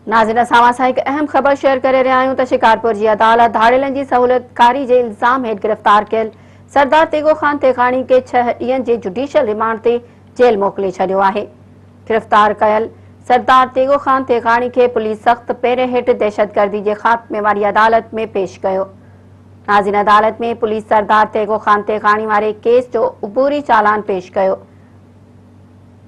नाज़रीन असां सां हिकु अहम ख़बर शेयर करे रहिया आहियूं त शिकारपुर जी अदालत धाड़ेलनि जी सहूलियतकारी जे इल्ज़ाम हेठि गिरफ़्तार कयल सरदार तेगो ख़ान तेग़ानी खे 6 ॾींहनि जे जुडिशियल रिमांड ते जेल मोकिले छॾियो आहे। गिरफ़्तार कयल सरदार तेगो ख़ान तेग़ानी खे पुलिस सख़्त पहिरें हेठि दहशतगर्दी जे ख़ात्मे वारी अदालत में पेश कयो। नाज़रीन अदालत में पुलिस सरदार तेगो ख़ान तेग़ानी वारे केस जो उबूरी चालान पेश कयो।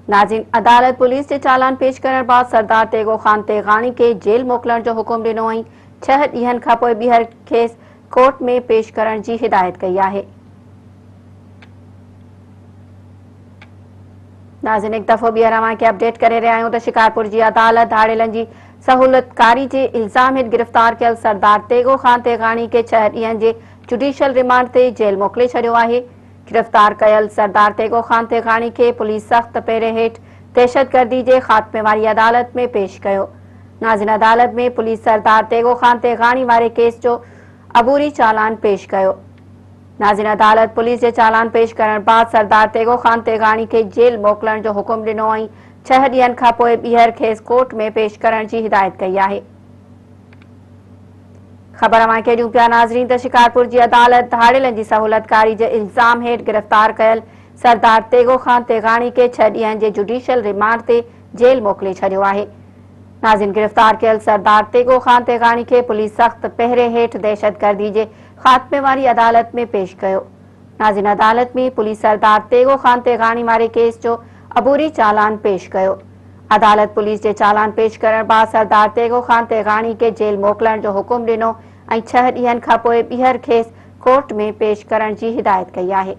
नाज़रीन अदालत पुलिस जे चालान पेश करण बाद सरदार तेगो ख़ान तेग़ानी के जेल मोकलण जो हुकुम ॾिनो ऐं 6 ॾींहनि खां पोइ ॿीहर खेसि कोर्ट में पेश करण जी हिदायत कई आहे। नाज़रीन हिकु दफ़ो ॿीहर अव्हांखे अपडेट करे रहिया आहियूं त शिकारपुर जी अदालत धाड़ेलनि जी सहूलियतकारी जे इल्ज़ाम हेठि गिरफ़्तार कयल सरदार तेगो ख़ान तेग़ानी के 6 ॾींहनि जे जुडिशियल रिमांड ते जेल मोकिले छॾियो आहे। गिरफ़्तार कयल सरदार तेगो ख़ान तेग़ानी खे पुलिस सख़्त पहिरें हेठि दहशतगर्दी जे ख़ात्मे वारी अदालत में पेश कयो। नाज़रीन अदालत में पुलिस सरदार तेगो ख़ान तेग़ानी वारे केस जो अबूरी चालान पेश कयो। नाज़रीन अदालत पुलिस जे चालान पेश करण बाद सरदार तेगो ख़ान तेग़ानी खे जेल मोकिलण जो हुकुम ॾिनो ऐं 6 ॾींहनि खां पोइ ॿीहर खेसि कोर्ट में पेश करण जी हिदायत कई आहे। ख़बर अव्हांखे ॾियूं पिया नाज़रीन त शिकारपुर जी अदालत धाड़ेलनि जी सहूलियतकारी जे इल्ज़ाम हेठि गिरफ़्तार कयल सरदार तेगो ख़ान तेग़ानी खे 6 ॾींहनि जे जुडिशियल रिमांड ते जेल मोकिले छॾियो आहे। नाज़रीन गिरफ़्तार कयल सरदार तेगो ख़ान तेग़ानी खे पुलिस सख़्त पहिरें हेठि दहशतगर्दी जे ख़ात्मे वारी अदालत में पेश कयो। नाज़रीन अदालत में पुलिस सरदार तेगो ख़ान तेग़ानी वारे केस जो अबूरी चालान पेश कयो। अदालत पुलिस जे चालान पेश करण बाद सरदार तेगो ख़ान तेग़ानी के जेल मोकिलण जो हुकुम ॾिनो ऐं 6 ॾींहनि खां पोइ ॿीहर खेसि कोर्ट में पेश करण जी हिदायत कई आहे।